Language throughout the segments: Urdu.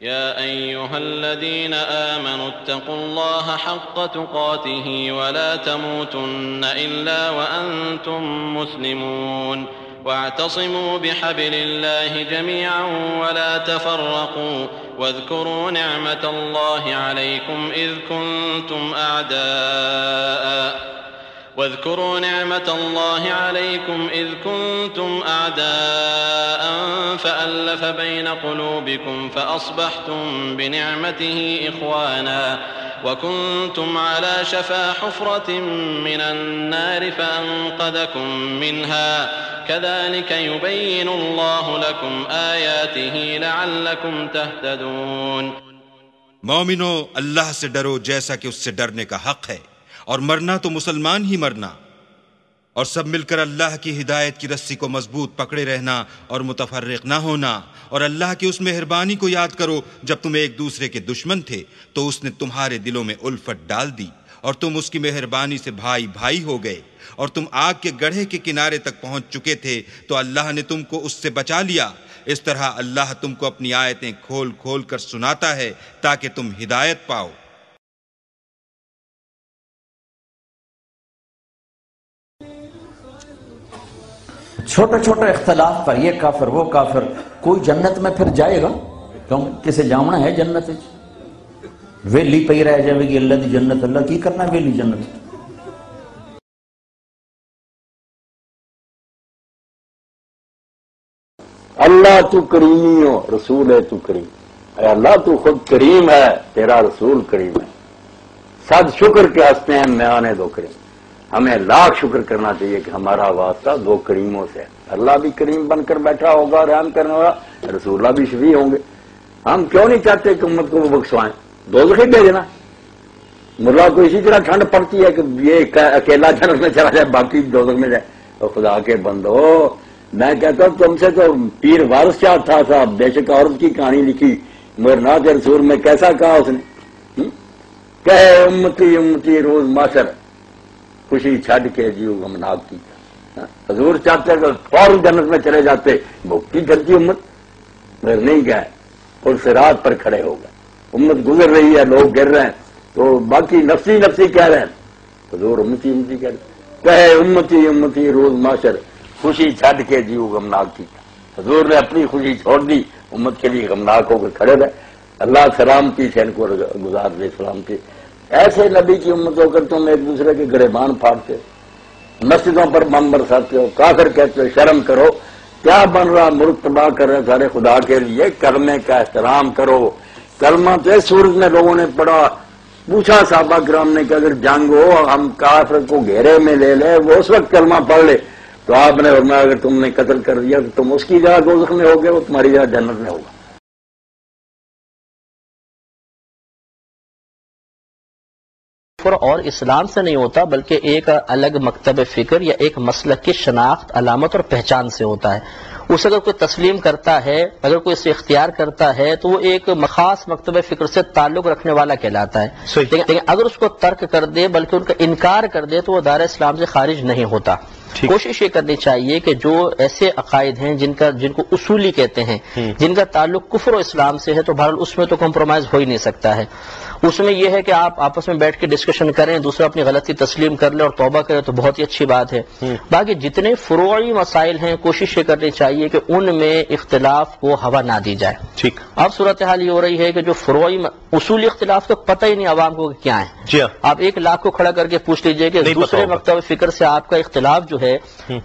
يا أيها الذين آمنوا اتقوا الله حق تقاته ولا تموتن إلا وأنتم مسلمون واعتصموا بحبل الله جميعا ولا تفرقوا واذكروا نعمة الله عليكم إذ كنتم أعداء فألف بين قلوبكم فأصبحتم بنعمته إخوانا وكنتم على شفا حفرة من النار فأنقذكم منها كذلك يبين الله لكم آياته لعلكم تهتدون۔ مومنو، اللہ سے ڈرو جیسا کہ اس سے ڈرنے کا حق ہے، اور مرنا تو مسلمان ہی مرنا، اور سب مل کر اللہ کی ہدایت کی رسی کو مضبوط پکڑے رہنا اور متفرق نہ ہونا، اور اللہ کی اس مہربانی کو یاد کرو جب تم ایک دوسرے کے دشمن تھے تو اس نے تمہارے دلوں میں الفت ڈال دی اور تم اس کی مہربانی سے بھائی بھائی ہو گئے، اور تم آگ کے گڑھے کے کنارے تک پہنچ چکے تھے تو اللہ نے تم کو اس سے بچا لیا۔ اس طرح اللہ تم کو اپنی آیتیں کھول کھول کر سناتا ہے تاکہ تم ہدایت پاؤ۔ چھوٹے چھوٹے اختلاف پر یہ کافر وہ کافر، کوئی جنت میں پھر جائے گا؟ کیوں کسے جامنا ہے جنت؟ ویلی پئی رہ جائے گی اللہ دی جنت، اللہ کی کرنا ہے ویلی جنت؟ اللہ تو کریمی ہو، رسول ہے تو کریم، اے اللہ تو خود کریم ہے، تیرا رسول کریم ہے، صد شکر کے ہنستے ہیں میں آنے دو کریم۔ ہمیں لاکھ شکر کرنا چاہیے کہ ہمارا واسطہ دو کریموں سے ہے، اللہ بھی کریم بن کر بیٹھا ہوگا، رحم کرنے والا، رسول اللہ بھی شفیع ہوں گے۔ ہم کیوں نہیں چاہتے کہ امت کو وہ بخشوائیں؟ دوزخ ہی بھیجنا۔ ملا کو اسی طرح ٹھنڈ پڑتی ہے کہ یہ اکیلا جنت میں چلا جائے باقی دوزخ میں جائے، اور خدا کے بندو میں کہتا ہوں تم سے تو پیر وارث شاہ تھا صاحب، بے شک عورت کی کہانی لکھی مرنات رسول میں، کیسا کہا اس نے، کہے امتی امتی روز معاشر خوشی چھڈ کے جیو غمناک کی۔ حضور چاہتے کہ فوراً جنت میں چلے جاتے، بھوکتی چلتی امت، مگر نہیں گئے، اور صراط پر کھڑے ہو گئے، امت گزر رہی ہے، لوگ گر رہے ہیں تو باقی نفسی نفسی کہہ رہے ہیں، حضور امتی امتی کہہ رہے، کہے امتی امتی روز معاشر خوشی چھڈ کے جیو غمناک کی۔ حضور نے اپنی خوشی چھوڑ دی، امت کے لیے غمناک ہو کر کھڑے رہے۔ اللہ سلامتی سے ان کو گزار دے سلامتی۔ ایسے نبی کی امت ہو کر تم ایک دوسرے کے گریبان پھاڑتے، مسجدوں پر بم برساتے ہو، کافر کہتے ہو، شرم کرو، کیا بن رہا، ملک تباہ کر رہے سارے خدا کے لیے۔ کلمے کا احترام کرو، کلمہ تو اس سورج میں لوگوں نے پڑھا، پوچھا صحابہ کرام نے کہ اگر جنگ ہو ہم کافر کو گھیرے میں لے لے، وہ اس وقت کلمہ پڑھ لے، تو آپ نے فرمایا اگر تم نے قتل کر دیا تو تم اس کی جگہ دوزخ میں ہوگے، وہ تمہاری جگہ جنت میں ہوگا۔ اور اسلام سے نہیں ہوتا بلکہ ایک الگ مکتب فکر یا ایک مسلک کی شناخت، علامت اور پہچان سے ہوتا ہے۔ اسے اگر کوئی تسلیم کرتا ہے، اگر کوئی اسے اختیار کرتا ہے تو وہ ایک خاص مکتب فکر سے تعلق رکھنے والا کہلاتا ہے، لیکن اگر اس کو ترک کر دے بلکہ ان کا انکار کر دے تو وہ دار اسلام سے خارج نہیں ہوتا۔ کوشش یہ کرنی چاہیے کہ جو ایسے عقائد ہیں جن کو اصولی کہتے ہیں، جن کا تعلق کفر و اسلام سے ہے، تو بہرحال اس میں تو کمپرومائز ہو ہی نہیں سکتا ہے۔ اس میں یہ ہے کہ آپ آپس میں بیٹھ کے ڈسکشن کریں، دوسرا اپنی غلطی تسلیم کر لے اور توبہ کرے تو بہت ہی اچھی بات ہے۔ باقی جتنے فروعی مسائل ہیں کوشش یہ کرنی چاہیے کہ ان میں اختلاف کو ہوا نہ دی جائے۔ ٹھیک، اب صورتحال یہ ہو رہی ہے کہ جو فروعی اصولی اختلاف تو پتہ ہی نہیں عوام کو کہ کیا ہے۔ آپ 1 لاکھ کو کھڑا کر کے پوچھ لیجئے کہ دوسرے مکتب فکر سے آپ کا اختلاف جو ہے،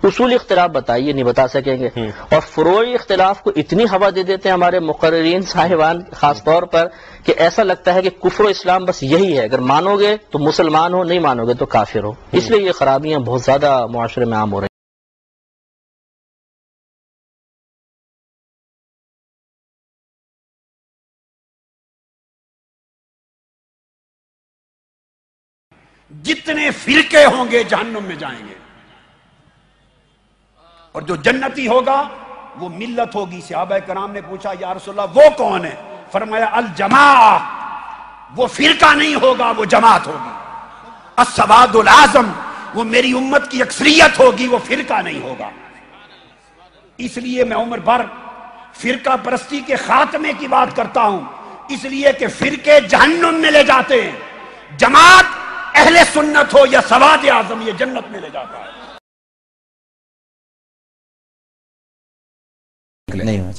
اصولی اختلاف بتائیے، نہیں بتا سکیں گے۔ اور فروعی اختلاف کو اتنی ہوا دے دیتے ہیں ہمارے مقررین صاحبان خاص طور پر کہ ایسا لگتا ہے کہ کفر و اسلام بس یہی ہے، اگر مانو گے تو مسلمان ہو، نہیں مانو گے تو کافر ہو۔ اس لیے یہ خرابیاں بہت زیادہ معاشرے میں عام ہو رہی ہیں۔ جتنے فرقے ہوں گے جہنم میں جائیں گے، اور جو جنتی ہوگا وہ ملت ہوگی۔ صحابہ کرام نے پوچھا یا رسول اللہ وہ کون ہے؟ فرمایا الجماع، وہ فرقہ نہیں ہوگا، وہ جماعت ہوگی۔ السواد الاعظم، وہ میری امت کی اکثریت ہوگی، وہ فرقہ نہیں ہوگا۔ اس لیے میں عمر بھر فرقہ پرستی کے خاتمے کی بات کرتا ہوں اس لیے کہ فرقے جہنم میں لے جاتے ہیں، جماعت اہل سنت ہو یا سواد اعظم یہ جنت میں لے جاتا ہے۔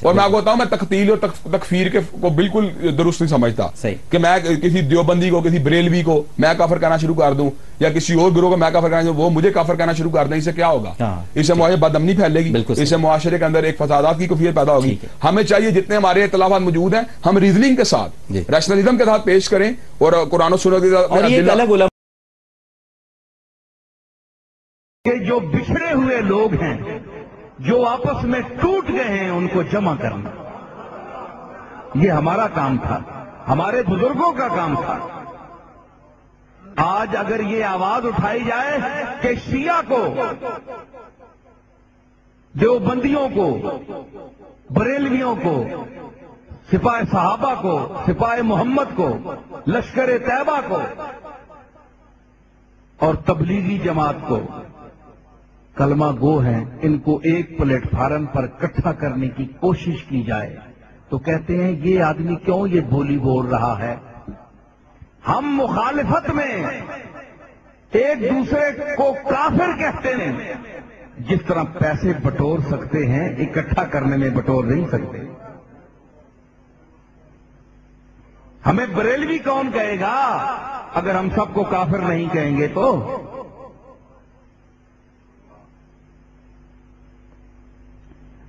اور میں آپ کو بتاؤں، میں تقتیل اور تکفیر کو بالکل درست نہیں سمجھتا کہ میں کسی دیوبندی کو، کسی بریلوی کو میں کافر کہنا شروع کر دوں یا کسی اور گروہ کو میں کافر کہنا، وہ مجھے کافر کہنا شروع کر دیں، اس سے کیا ہوگا؟ اس سے معاشرے بد امنی پھیلے گی، اس سے معاشرے کے اندر ایک فسادات کی کیفیت پیدا ہوگی۔ ہمیں چاہیے جتنے ہمارے اختلافات موجود ہیں ہم ریزننگ کے ساتھ، ریشنلزم کے ساتھ پیش کریں اور قرآن و سنت کہ جو بچھڑے ہوئے لوگ ہیں، جو آپس میں ٹوٹ گئے ہیں، ان کو جمع کرنا یہ ہمارا کام تھا، ہمارے بزرگوں کا کام تھا۔ آج اگر یہ آواز اٹھائی جائے کہ شیعہ کو، دیوبندیوں کو، بریلویوں کو، سپاہ صحابہ کو، سپاہ محمد کو، لشکر طیبہ کو اور تبلیغی جماعت کو کلمہ گو ہیں، ان کو ایک پلیٹ فارم پر اکٹھا کرنے کی کوشش کی جائے تو کہتے ہیں یہ آدمی کیوں یہ بولی بول رہا ہے۔ ہم مخالفت میں ایک دوسرے کو کافر کہتے ہیں، جس طرح پیسے بٹور سکتے ہیں اکٹھا کرنے میں بٹور نہیں سکتے۔ ہمیں بریلوی کون کہے گا اگر ہم سب کو کافر نہیں کہیں گے تو؟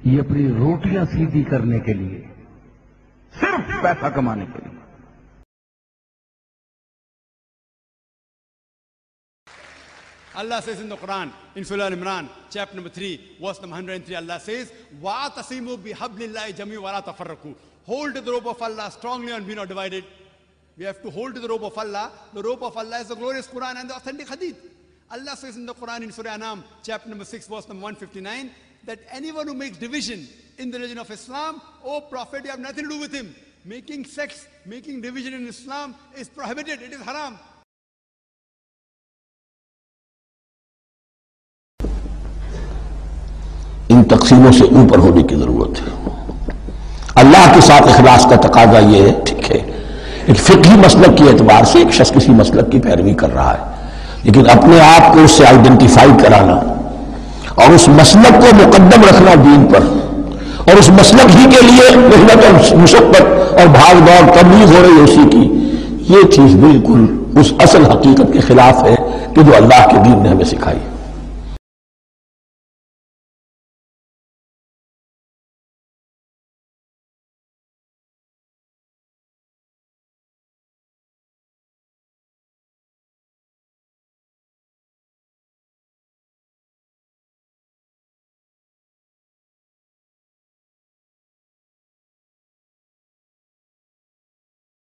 یہ اپنی روٹیاں سیدھی کرنے کے لیے، صرف پیسہ کمانے کے لیے۔ Allah says in the Quran, in Surah Al-Imran, chapter number 3, verse number 103, Allah says, وَاعْتَصِمُوا بِحَبْلِ اللَّهِ جَمِيعًا وَلَا تَفَرَّقُوا. Hold to the rope of Allah strongly and be not divided. We have to hold to the rope of Allah. The rope of Allah is the glorious Quran and the authentic Hadith. Allah says in the Quran, in Surah Anam, chapter number 6, verse number 159, that anyone who makes division in the religion of Islam, oh Prophet, you have nothing to do with him. Making sects, making division in Islam is prohibited, it is haram. ان تقسیموں سے اوپر ہونے کی ضرورت ہے۔ اللہ کے ساتھ اخلاص کا تقاضا یہ ہے، ٹھیک ہے ایک فقہی مسلک کے اعتبار سے ایک شخص کسی مسلک کی پیروی کر رہا ہے، لیکن اپنے آپ کو اس سے آئیڈینٹیفائی کرانا اور اس مسلک کو مقدم رکھنا دین پر، اور اس مسلک ہی کے لیے محنت اور مشقت اور بھاگ دوڑ تبلیغ ہو رہی ہے اسی کی، یہ چیز بالکل اس اصل حقیقت کے خلاف ہے کہ جو اللہ کے دین نے ہمیں سکھائی۔